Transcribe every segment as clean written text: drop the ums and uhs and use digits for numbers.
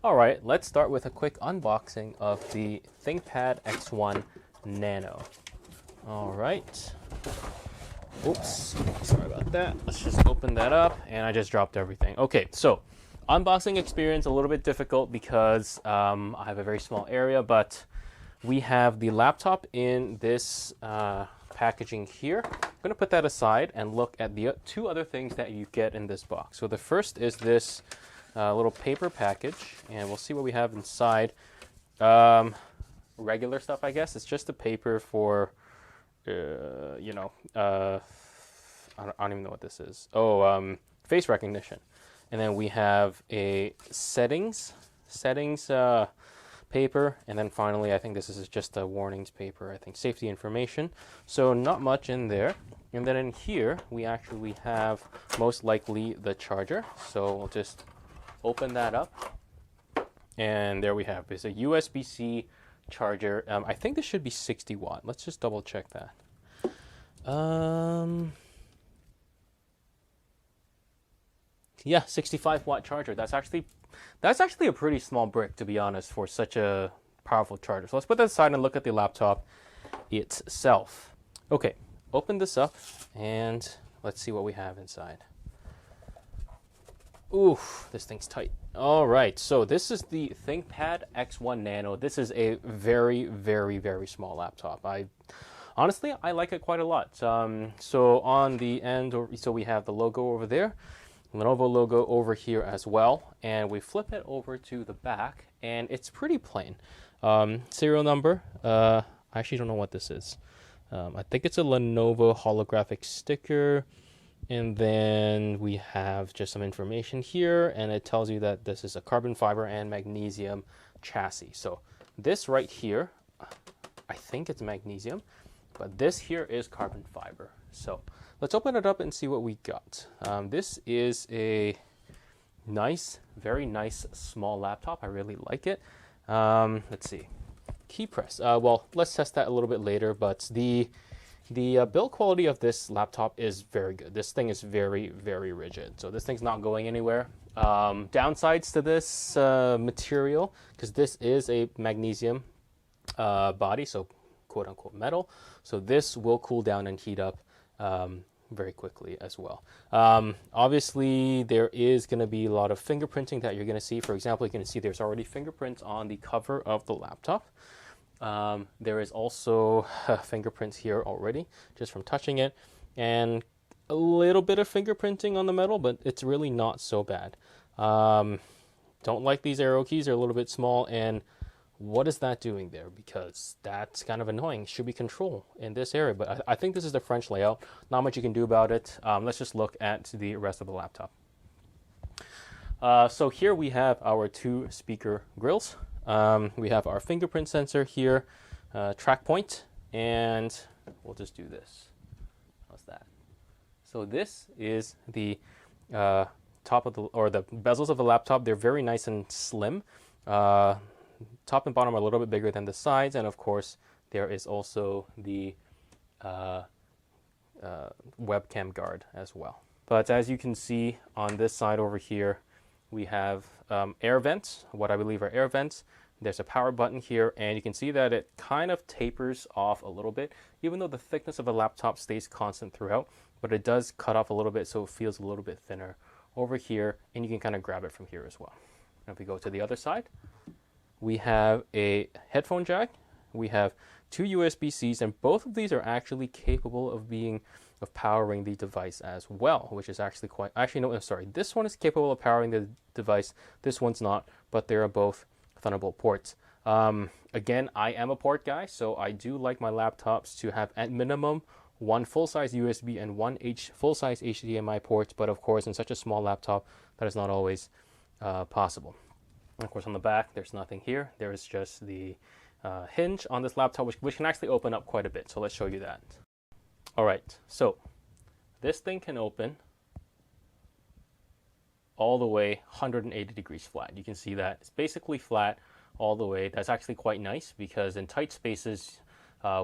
All right, let's start with a quick unboxing of the Thinkpad X1 Nano. All right. Oops, sorry about that. Let's just open that up, and I just dropped everything. Okay, so unboxing experience a little bit difficult because I have a very small area, but we have the laptop in this packaging here. I'm gonna put that aside and look at the two other things that you get in this box. So the first is this little paper package, and we'll see what we have inside. Regular stuff, I guess. It's just the paper for I don't even know what this is. Oh, face recognition. And then we have a settings paper. And then finally, I think this is just a warnings paper. I think safety information. So not much in there. And then in here, we actually have most likely the charger. So we'll just open that up. And there we have. It's a USB-C charger. I think this should be 60 watt. Let's just double check that. Yeah, 65 watt charger. That's actually a pretty small brick, to be honest, for such a powerful charger. So let's put that aside and look at the laptop itself. Okay, open this up and let's see what we have inside. Oof, this thing's tight. All right, so this is the ThinkPad X1 Nano. This is a very, very, very small laptop. Honestly, I like it quite a lot. So on the end, so we have the logo over there, Lenovo logo over here as well, and we flip it over to the back, and it's pretty plain. Serial number, I actually don't know what this is. I think it's a Lenovo holographic sticker, and then we have just some information here, and it tells you that this is a carbon fiber and magnesium chassis. So this right here, I think it's magnesium, but this here is carbon fiber. So let's open it up and see what we got. This is a nice, very nice small laptop. I really like it. Let's see. Key press. Well, let's test that a little bit later, but the build quality of this laptop is very good. This thing is very, very rigid. So this thing's not going anywhere. Downsides to this material, because this is a magnesium body, so quote unquote metal. So this will cool down and heat up very quickly as well. Obviously, there is going to be a lot of fingerprinting that you're going to see. For example, you're going to see there's already fingerprints on the cover of the laptop. There is also fingerprints here already, just from touching it, and a little bit of fingerprinting on the metal, but it's really not so bad. Don't like these arrow keys. They're a little bit small, and what is that doing there? Because that's kind of annoying. Should be control in this area, but I think this is the French layout. Not much you can do about it. Let's just look at the rest of the laptop. So here we have our two speaker grills. We have our fingerprint sensor here, track point, and we'll just do this. How's that? So this is the top of the bezels of the laptop. They're very nice and slim. Top and bottom are a little bit bigger than the sides, and of course there is also the webcam guard as well. But as you can see on this side over here, we have air vents, what I believe are air vents. There's a power button here, and you can see that it kind of tapers off a little bit, even though the thickness of the laptop stays constant throughout, but it does cut off a little bit, so it feels a little bit thinner over here, and you can kind of grab it from here as well. If we go to the other side, we have a headphone jack. We have two USB-Cs, and both of these are actually capable of powering the device as well, which is actually this one is capable of powering the device. This one's not, but they are both Thunderbolt ports. Again, I am a port guy, so I do like my laptops to have at minimum one full-size USB and one full-size HDMI port, but of course in such a small laptop that is not always possible. And of course on the back there's nothing here. There is just the hinge on this laptop, which can actually open up quite a bit, so let's show you that. Alright, so this thing can open all the way 180 degrees flat. You can see that it's basically flat all the way. That's actually quite nice, because in tight spaces,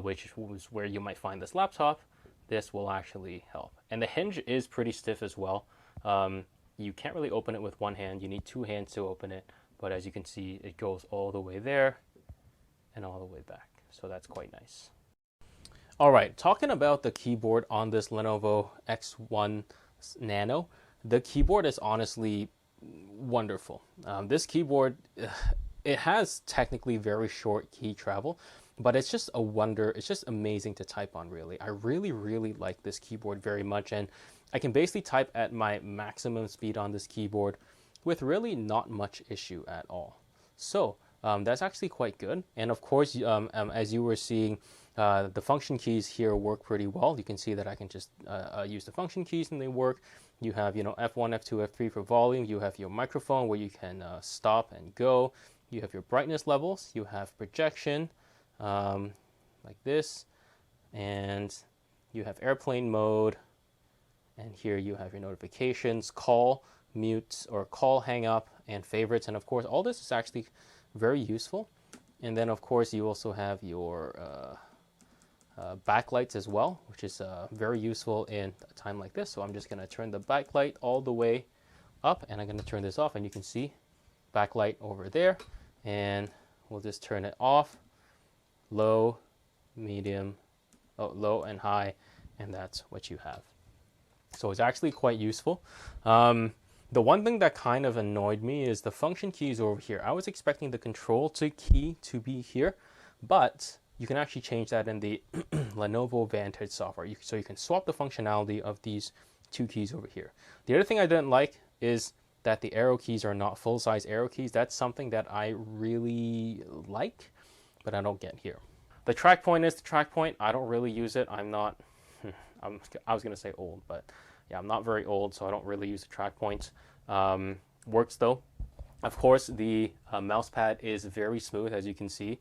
which is where you might find this laptop, this will actually help. And the hinge is pretty stiff as well. You can't really open it with one hand. You need two hands to open it. but as you can see, it goes all the way there and all the way back. So that's quite nice. All right, talking about the keyboard on this Lenovo X1 Nano, the keyboard is honestly wonderful. This keyboard, it has technically very short key travel, but it's just a wonder. It's just amazing to type on, really. I really, really like this keyboard very much, and I can basically type at my maximum speed on this keyboard with really not much issue at all. So that's actually quite good. And of course, as you were seeing, the function keys here work pretty well. You can see that I can just use the function keys and they work. You have, F1, F2, F3 for volume. You have your microphone where you can stop and go. You have your brightness levels. You have projection like this. And you have airplane mode. And here you have your notifications, call, mute, or call, hang up, and favorites. And of course, all this is actually very useful. And then of course, you also have your backlights as well, which is very useful in a time like this. So I'm just going to turn the backlight all the way up, and I'm going to turn this off, and you can see backlight over there. And we'll just turn it off, low, medium, low and high, and that's what you have. So it's actually quite useful. The one thing that kind of annoyed me is the function keys over here. I was expecting the control key to be here, but you can actually change that in the Lenovo Vantage software. So you can swap the functionality of these two keys over here. The other thing I didn't like is that the arrow keys are not full-size arrow keys. That's something that I really like, but I don't get here. The track point is the track point. I don't really use it. I was going to say old, but yeah, I'm not very old, so I don't really use the track point. Works though. Of course, the mouse pad is very smooth, as you can see.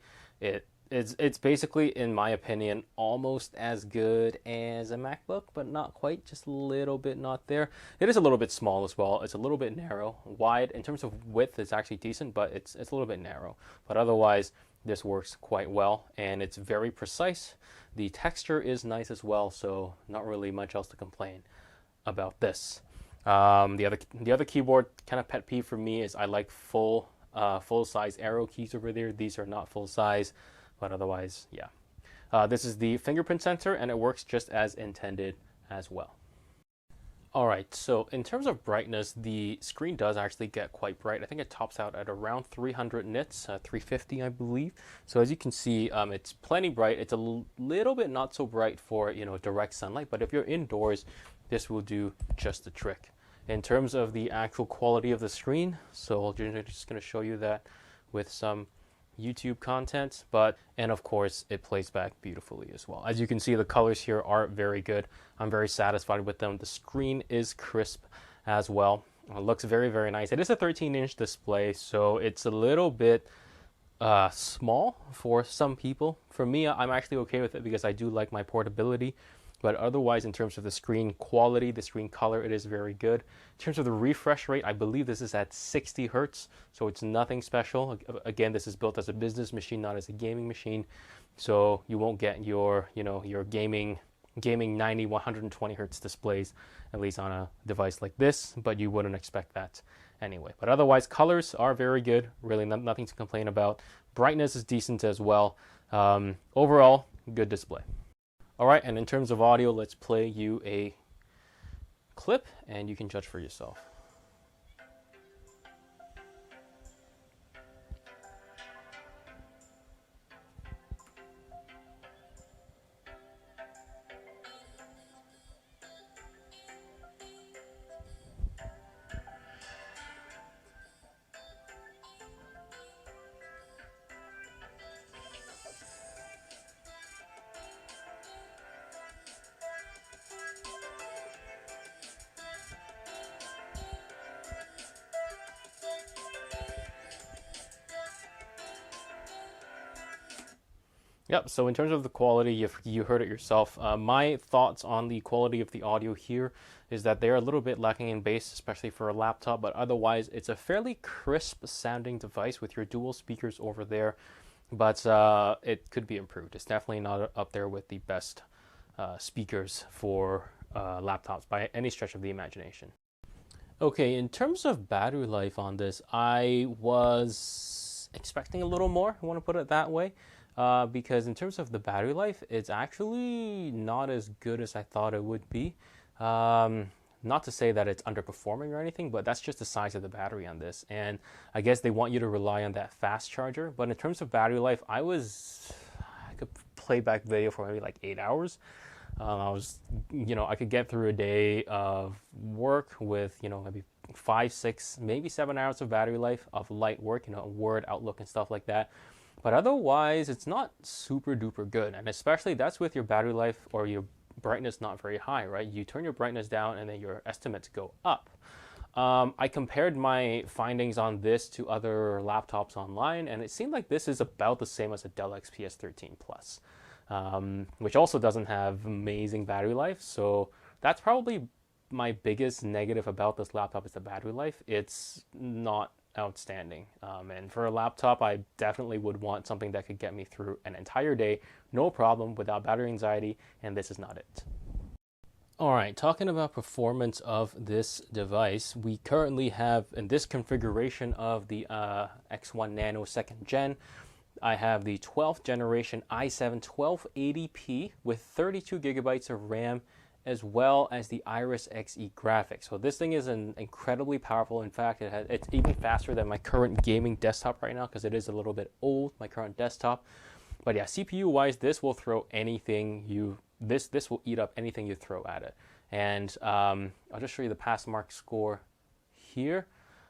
It's basically, in my opinion, almost as good as a MacBook, but not quite, just a little bit not there. It is a little bit small as well. It's a little bit narrow. Wide, in terms of width, it's actually decent, but it's a little bit narrow. But otherwise, this works quite well, and it's very precise. The texture is nice as well, so not really much else to complain about this. The other keyboard kind of pet peeve for me is I like full size arrow keys over there. These are not full size, but otherwise, yeah. This is the fingerprint sensor, and it works just as intended as well. All right, so in terms of brightness, the screen does actually get quite bright. I think it tops out at around 300 nits, 350, I believe. So as you can see, it's plenty bright. It's a little bit not so bright for, direct sunlight, but if you're indoors, this will do just the trick. In terms of the actual quality of the screen, so I'm just going to show you that with some YouTube content, and of course it plays back beautifully as well. As you can see, the colors here are very good. I'm very satisfied with them. The screen is crisp as well. It looks very, very nice. It is a 13-inch display, so it's a little bit small for some people. For me, I'm actually okay with it because I do like my portability. But otherwise, in terms of the screen quality, the screen color, it is very good. In terms of the refresh rate, I believe this is at 60 hertz, so it's nothing special. Again, this is built as a business machine, not as a gaming machine. So you won't get your, your gaming 90, 120 hertz displays, at least on a device like this, but you wouldn't expect that anyway. But otherwise, colors are very good. Really nothing to complain about. Brightness is decent as well. Overall, good display. All right, and in terms of audio, let's play you a clip and you can judge for yourself. Yep, so in terms of the quality, you heard it yourself. My thoughts on the quality of the audio here is that they're a little bit lacking in bass, especially for a laptop, but otherwise it's a fairly crisp sounding device with your dual speakers over there, but it could be improved. It's definitely not up there with the best speakers for laptops by any stretch of the imagination. Okay, in terms of battery life on this, I was expecting a little more. I want to put it that way. Because in terms of the battery life, it's actually not as good as I thought it would be. Not to say that it's underperforming or anything, but that's just the size of the battery on this. And I guess they want you to rely on that fast charger. But in terms of battery life, I could play back video for maybe like 8 hours. I could get through a day of work with, maybe 5, 6, maybe 7 hours of battery life of light work, Word, Outlook, and stuff like that. But otherwise, it's not super duper good. And especially that's with your battery life or your brightness not very high, right? You turn your brightness down and then your estimates go up. I compared my findings on this to other laptops online, and it seemed like this is about the same as a Dell XPS 13 Plus, which also doesn't have amazing battery life. So that's probably my biggest negative about this laptop is the battery life. It's not outstanding. And for a laptop, I definitely would want something that could get me through an entire day, no problem, without battery anxiety, and this is not it. All right, talking about performance of this device, we currently have in this configuration of the X1 Nano 2nd Gen, I have the 12th generation i7 1280p with 32 gigabytes of RAM, as well as the Iris Xe graphics. So this thing is incredibly powerful. In fact, it's even faster than my current gaming desktop right now because it is a little bit old, my current desktop. But yeah, CPU-wise, this will throw anything this will eat up anything you throw at it. And I'll just show you the pass mark score here.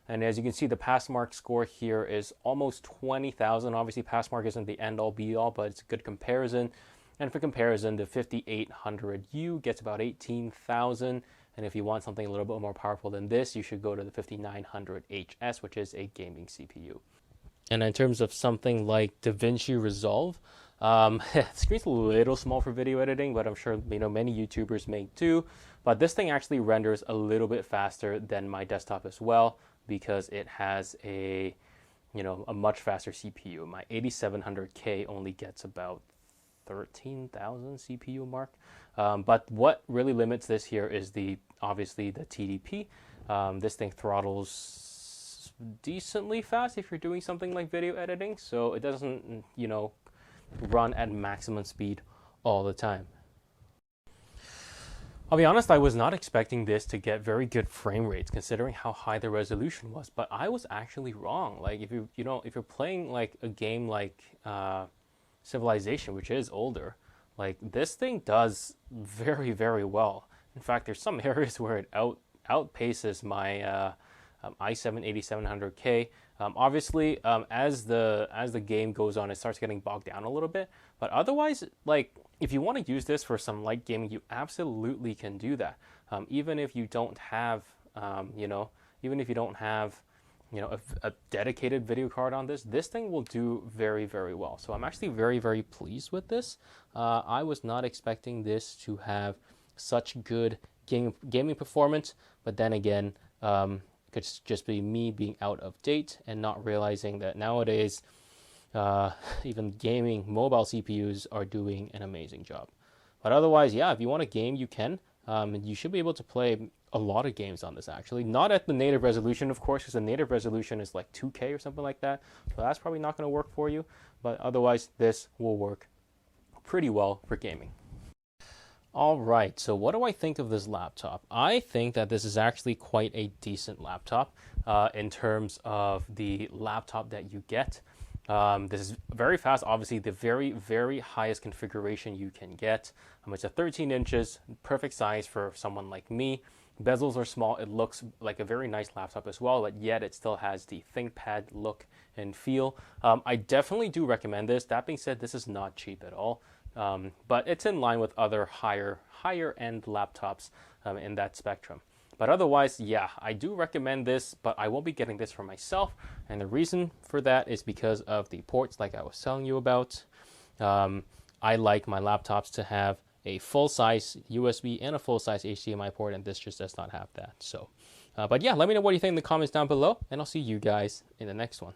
And as you can see, the pass mark score here is almost 20,000. Obviously, pass mark isn't the end-all be-all, but it's a good comparison. And for comparison, the 5800U gets about 18,000. And if you want something a little bit more powerful than this, you should go to the 5900HS, which is a gaming CPU. And in terms of something like DaVinci Resolve, the screen's a little small for video editing, but I'm sure many YouTubers make too. But this thing actually renders a little bit faster than my desktop as well because it has a much faster CPU. My 8700K only gets about 13,000 CPU mark. But what really limits this here is obviously the TDP. This thing throttles decently fast if you're doing something like video editing, so it doesn't run at maximum speed all the time. I'll be honest, I was not expecting this to get very good frame rates considering how high the resolution was, but I was actually wrong. Like if you're playing like a game like Civilization, which is older, like this thing does very, very well. In fact, there's some areas where it outpaces my i7 8700K. Obviously, as the game goes on, it starts getting bogged down a little bit. But otherwise, like if you want to use this for some light gaming, you absolutely can do that. Even if you don't have, even if you don't have, a dedicated video card on this, this thing will do very, very well. So I'm actually very, very pleased with this. I was not expecting this to have such good gaming performance, but then again, could just be me being out of date and not realizing that nowadays even gaming mobile CPUs are doing an amazing job. But otherwise, yeah, if you want to game, you can. You should be able to play a lot of games on this actually. Not at the native resolution, of course, because the native resolution is like 2K or something like that. So that's probably not going to work for you. But otherwise, this will work pretty well for gaming. All right, so what do I think of this laptop? I think that this is actually quite a decent laptop in terms of the laptop that you get. This is very fast, obviously the very, very highest configuration you can get. It's a 13 inches, perfect size for someone like me. Bezels are small, it looks like a very nice laptop as well, but yet it still has the ThinkPad look and feel. I definitely do recommend this. That being said, this is not cheap at all. But it's in line with other higher end laptops in that spectrum. But otherwise, yeah, I do recommend this, but I won't be getting this for myself. And the reason for that is because of the ports like I was telling you about. I like my laptops to have a full-size USB and a full-size HDMI port, and this just does not have that. So, but yeah, let me know what you think in the comments down below, and I'll see you guys in the next one.